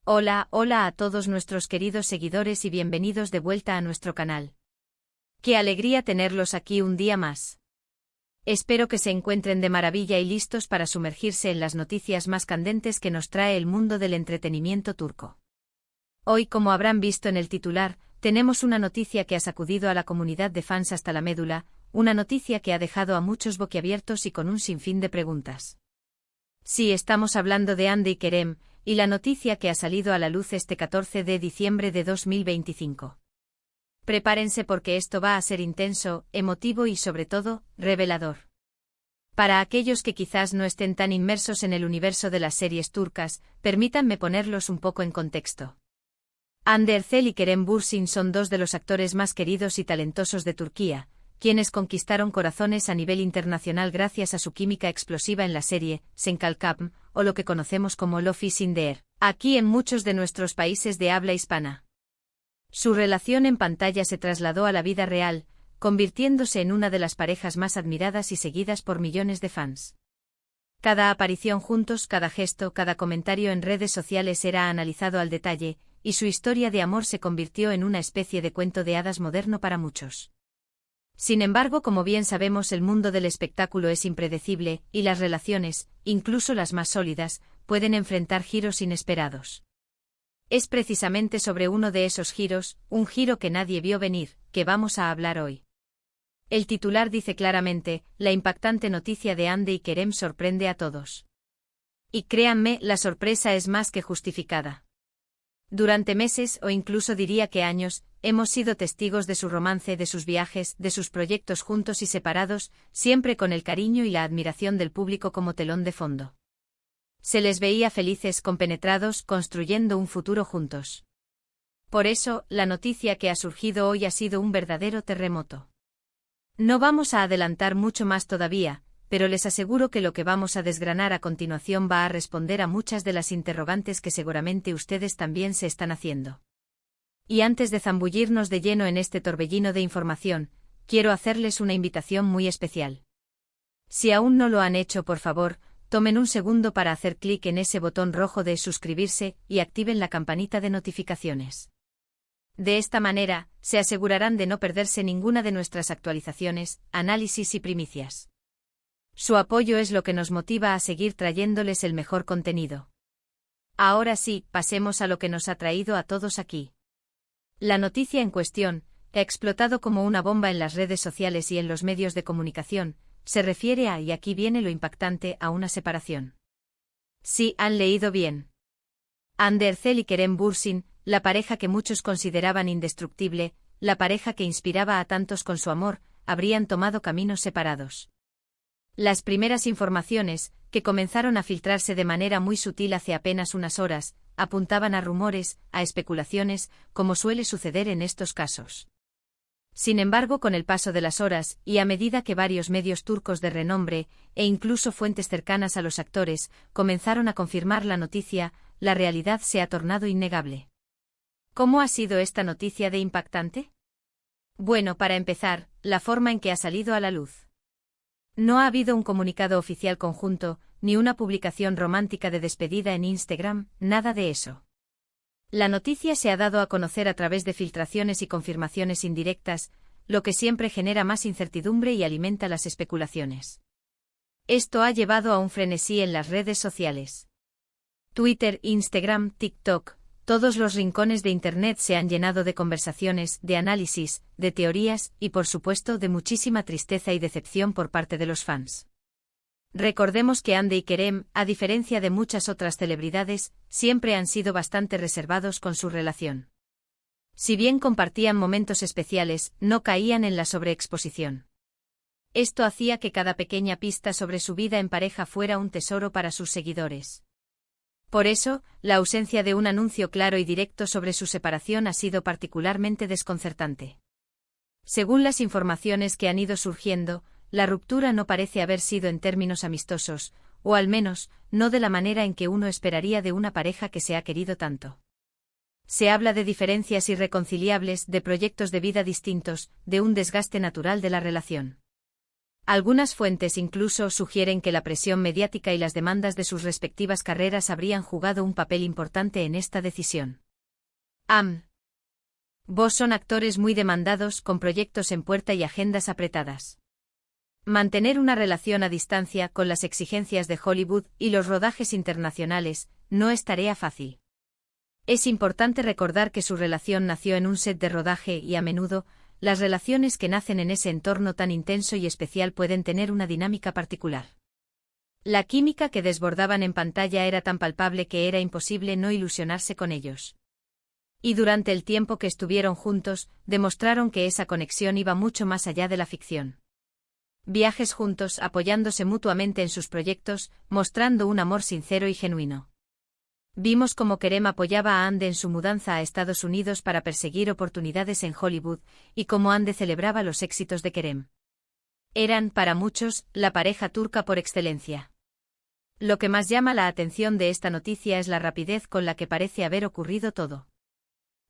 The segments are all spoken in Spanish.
Hola, hola a todos nuestros queridos seguidores y bienvenidos de vuelta a nuestro canal. Qué alegría tenerlos aquí un día más. Espero que se encuentren de maravilla y listos para sumergirse en las noticias más candentes que nos trae el mundo del entretenimiento turco. Hoy, como habrán visto en el titular, tenemos una noticia que ha sacudido a la comunidad de fans hasta la médula, una noticia que ha dejado a muchos boquiabiertos y con un sinfín de preguntas. Sí, estamos hablando de Hande y Kerem, y la noticia que ha salido a la luz este 14 de diciembre de 2025. Prepárense porque esto va a ser intenso, emotivo y sobre todo, revelador. Para aquellos que quizás no estén tan inmersos en el universo de las series turcas, permítanme ponerlos un poco en contexto. Hande Erçel y Kerem Bürsin son dos de los actores más queridos y talentosos de Turquía, quienes conquistaron corazones a nivel internacional gracias a su química explosiva en la serie Sen Kalkam, o lo que conocemos como Love is in the Air, aquí en muchos de nuestros países de habla hispana. Su relación en pantalla se trasladó a la vida real, convirtiéndose en una de las parejas más admiradas y seguidas por millones de fans. Cada aparición juntos, cada gesto, cada comentario en redes sociales era analizado al detalle, y su historia de amor se convirtió en una especie de cuento de hadas moderno para muchos. Sin embargo, como bien sabemos, el mundo del espectáculo es impredecible, y las relaciones, incluso las más sólidas, pueden enfrentar giros inesperados. Es precisamente sobre uno de esos giros, un giro que nadie vio venir, que vamos a hablar hoy. El titular dice claramente, la impactante noticia de Hande y Kerem sorprende a todos. Y créanme, la sorpresa es más que justificada. Durante meses, o incluso diría que años, hemos sido testigos de su romance, de sus viajes, de sus proyectos juntos y separados, siempre con el cariño y la admiración del público como telón de fondo. Se les veía felices, compenetrados, construyendo un futuro juntos. Por eso, la noticia que ha surgido hoy ha sido un verdadero terremoto. No vamos a adelantar mucho más todavía, pero les aseguro que lo que vamos a desgranar a continuación va a responder a muchas de las interrogantes que seguramente ustedes también se están haciendo. Y antes de zambullirnos de lleno en este torbellino de información, quiero hacerles una invitación muy especial. Si aún no lo han hecho, por favor, tomen un segundo para hacer clic en ese botón rojo de suscribirse y activen la campanita de notificaciones. De esta manera, se asegurarán de no perderse ninguna de nuestras actualizaciones, análisis y primicias. Su apoyo es lo que nos motiva a seguir trayéndoles el mejor contenido. Ahora sí, pasemos a lo que nos ha traído a todos aquí. La noticia en cuestión, que ha explotado como una bomba en las redes sociales y en los medios de comunicación, se refiere a, y aquí viene lo impactante, a una separación. Sí, han leído bien. Hande Erçel y Kerem Bürsin, la pareja que muchos consideraban indestructible, la pareja que inspiraba a tantos con su amor, habrían tomado caminos separados. Las primeras informaciones, que comenzaron a filtrarse de manera muy sutil hace apenas unas horas, apuntaban a rumores, a especulaciones, como suele suceder en estos casos. Sin embargo, con el paso de las horas, y a medida que varios medios turcos de renombre, e incluso fuentes cercanas a los actores, comenzaron a confirmar la noticia, la realidad se ha tornado innegable. ¿Cómo ha sido esta noticia de impactante? Bueno, para empezar, la forma en que ha salido a la luz. No ha habido un comunicado oficial conjunto, ni una publicación romántica de despedida en Instagram, nada de eso. La noticia se ha dado a conocer a través de filtraciones y confirmaciones indirectas, lo que siempre genera más incertidumbre y alimenta las especulaciones. Esto ha llevado a un frenesí en las redes sociales. Twitter, Instagram, TikTok, todos los rincones de Internet se han llenado de conversaciones, de análisis, de teorías y por supuesto de muchísima tristeza y decepción por parte de los fans. Recordemos que Hande y Kerem, a diferencia de muchas otras celebridades, siempre han sido bastante reservados con su relación. Si bien compartían momentos especiales, no caían en la sobreexposición. Esto hacía que cada pequeña pista sobre su vida en pareja fuera un tesoro para sus seguidores. Por eso, la ausencia de un anuncio claro y directo sobre su separación ha sido particularmente desconcertante. Según las informaciones que han ido surgiendo, la ruptura no parece haber sido en términos amistosos, o al menos, no de la manera en que uno esperaría de una pareja que se ha querido tanto. Se habla de diferencias irreconciliables, de proyectos de vida distintos, de un desgaste natural de la relación. Algunas fuentes incluso sugieren que la presión mediática y las demandas de sus respectivas carreras habrían jugado un papel importante en esta decisión. Vos son actores muy demandados, con proyectos en puerta y agendas apretadas. Mantener una relación a distancia con las exigencias de Hollywood y los rodajes internacionales no es tarea fácil. Es importante recordar que su relación nació en un set de rodaje y a menudo, las relaciones que nacen en ese entorno tan intenso y especial pueden tener una dinámica particular. La química que desbordaban en pantalla era tan palpable que era imposible no ilusionarse con ellos. Y durante el tiempo que estuvieron juntos, demostraron que esa conexión iba mucho más allá de la ficción. Viajes juntos, apoyándose mutuamente en sus proyectos, mostrando un amor sincero y genuino. Vimos cómo Kerem apoyaba a Hande en su mudanza a Estados Unidos para perseguir oportunidades en Hollywood, y cómo Hande celebraba los éxitos de Kerem. Eran, para muchos, la pareja turca por excelencia. Lo que más llama la atención de esta noticia es la rapidez con la que parece haber ocurrido todo.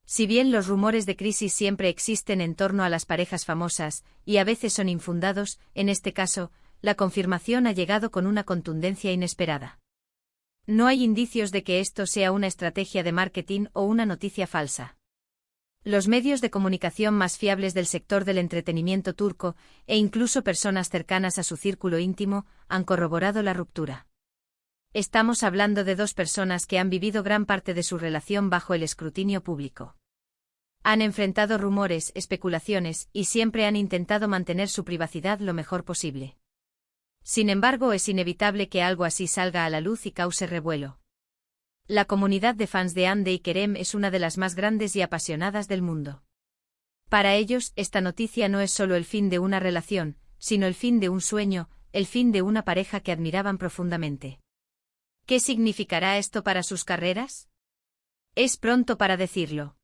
Si bien los rumores de crisis siempre existen en torno a las parejas famosas, y a veces son infundados, en este caso, la confirmación ha llegado con una contundencia inesperada. No hay indicios de que esto sea una estrategia de marketing o una noticia falsa. Los medios de comunicación más fiables del sector del entretenimiento turco, e incluso personas cercanas a su círculo íntimo, han corroborado la ruptura. Estamos hablando de dos personas que han vivido gran parte de su relación bajo el escrutinio público. Han enfrentado rumores, especulaciones, y siempre han intentado mantener su privacidad lo mejor posible. Sin embargo, es inevitable que algo así salga a la luz y cause revuelo. La comunidad de fans de Hande y Kerem es una de las más grandes y apasionadas del mundo. Para ellos, esta noticia no es solo el fin de una relación, sino el fin de un sueño, el fin de una pareja que admiraban profundamente. ¿Qué significará esto para sus carreras? Es pronto para decirlo.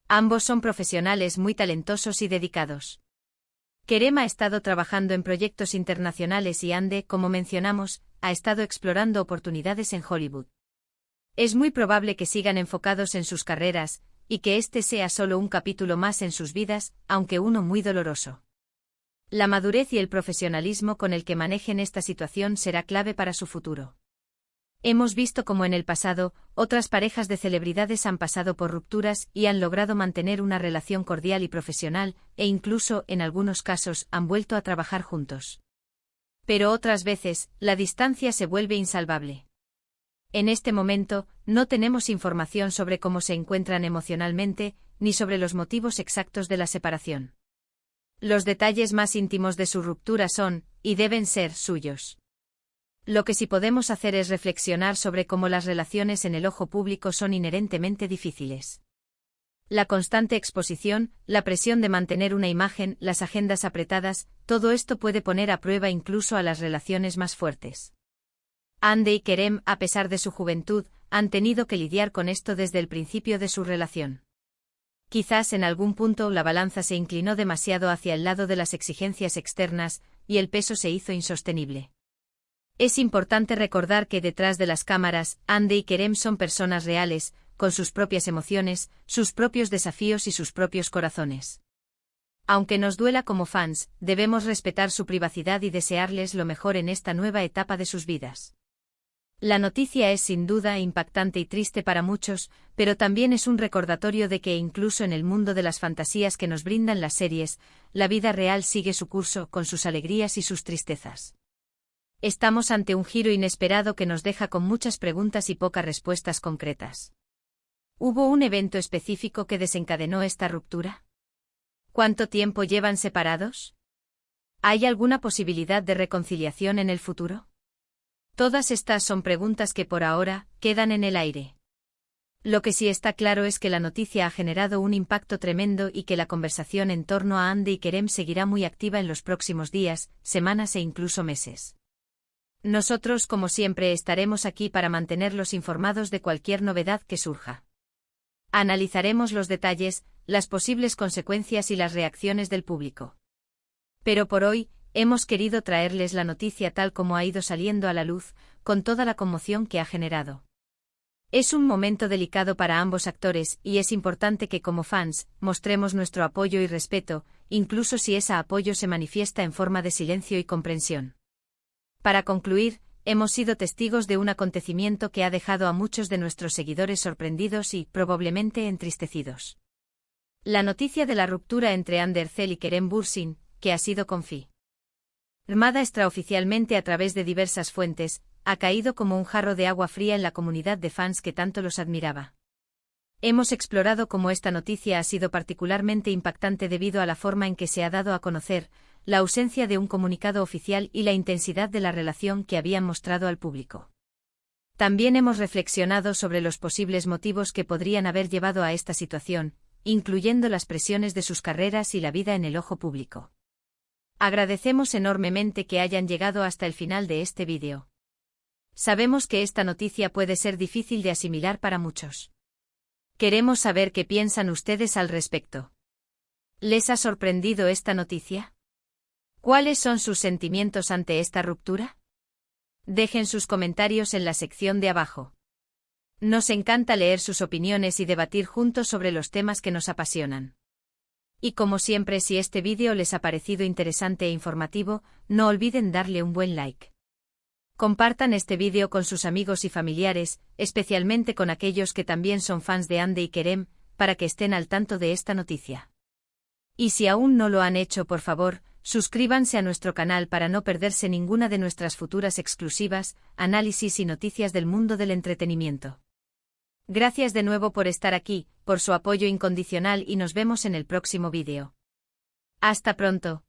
Ambos son profesionales muy talentosos y dedicados. Kerem ha estado trabajando en proyectos internacionales y Hande, como mencionamos, ha estado explorando oportunidades en Hollywood. Es muy probable que sigan enfocados en sus carreras, y que este sea solo un capítulo más en sus vidas, aunque uno muy doloroso. La madurez y el profesionalismo con el que manejen esta situación será clave para su futuro. Hemos visto cómo en el pasado, otras parejas de celebridades han pasado por rupturas y han logrado mantener una relación cordial y profesional, e incluso, en algunos casos, han vuelto a trabajar juntos. Pero otras veces, la distancia se vuelve insalvable. En este momento, no tenemos información sobre cómo se encuentran emocionalmente, ni sobre los motivos exactos de la separación. Los detalles más íntimos de su ruptura son, y deben ser, suyos. Lo que sí podemos hacer es reflexionar sobre cómo las relaciones en el ojo público son inherentemente difíciles. La constante exposición, la presión de mantener una imagen, las agendas apretadas, todo esto puede poner a prueba incluso a las relaciones más fuertes. Hande y Kerem, a pesar de su juventud, han tenido que lidiar con esto desde el principio de su relación. Quizás en algún punto la balanza se inclinó demasiado hacia el lado de las exigencias externas, y el peso se hizo insostenible. Es importante recordar que detrás de las cámaras, Hande y Kerem son personas reales, con sus propias emociones, sus propios desafíos y sus propios corazones. Aunque nos duela como fans, debemos respetar su privacidad y desearles lo mejor en esta nueva etapa de sus vidas. La noticia es sin duda impactante y triste para muchos, pero también es un recordatorio de que incluso en el mundo de las fantasías que nos brindan las series, la vida real sigue su curso con sus alegrías y sus tristezas. Estamos ante un giro inesperado que nos deja con muchas preguntas y pocas respuestas concretas. ¿Hubo un evento específico que desencadenó esta ruptura? ¿Cuánto tiempo llevan separados? ¿Hay alguna posibilidad de reconciliación en el futuro? Todas estas son preguntas que por ahora quedan en el aire. Lo que sí está claro es que la noticia ha generado un impacto tremendo y que la conversación en torno a Hande y Kerem seguirá muy activa en los próximos días, semanas e incluso meses. Nosotros, como siempre, estaremos aquí para mantenerlos informados de cualquier novedad que surja. Analizaremos los detalles, las posibles consecuencias y las reacciones del público. Pero por hoy, hemos querido traerles la noticia tal como ha ido saliendo a la luz, con toda la conmoción que ha generado. Es un momento delicado para ambos actores y es importante que como fans, mostremos nuestro apoyo y respeto, incluso si ese apoyo se manifiesta en forma de silencio y comprensión. Para concluir, hemos sido testigos de un acontecimiento que ha dejado a muchos de nuestros seguidores sorprendidos y, probablemente, entristecidos. La noticia de la ruptura entre Ander Zel y Kerem Bürsin, que ha sido confirmada extraoficialmente a través de diversas fuentes, ha caído como un jarro de agua fría en la comunidad de fans que tanto los admiraba. Hemos explorado cómo esta noticia ha sido particularmente impactante debido a la forma en que se ha dado a conocer, la ausencia de un comunicado oficial y la intensidad de la relación que habían mostrado al público. También hemos reflexionado sobre los posibles motivos que podrían haber llevado a esta situación, incluyendo las presiones de sus carreras y la vida en el ojo público. Agradecemos enormemente que hayan llegado hasta el final de este vídeo. Sabemos que esta noticia puede ser difícil de asimilar para muchos. Queremos saber qué piensan ustedes al respecto. ¿Les ha sorprendido esta noticia? ¿Cuáles son sus sentimientos ante esta ruptura? Dejen sus comentarios en la sección de abajo. Nos encanta leer sus opiniones y debatir juntos sobre los temas que nos apasionan. Y como siempre, si este vídeo les ha parecido interesante e informativo, no olviden darle un buen like. Compartan este vídeo con sus amigos y familiares, especialmente con aquellos que también son fans de Hande y Kerem, para que estén al tanto de esta noticia. Y si aún no lo han hecho, por favor, suscríbanse a nuestro canal para no perderse ninguna de nuestras futuras exclusivas, análisis y noticias del mundo del entretenimiento. Gracias de nuevo por estar aquí, por su apoyo incondicional y nos vemos en el próximo vídeo. Hasta pronto.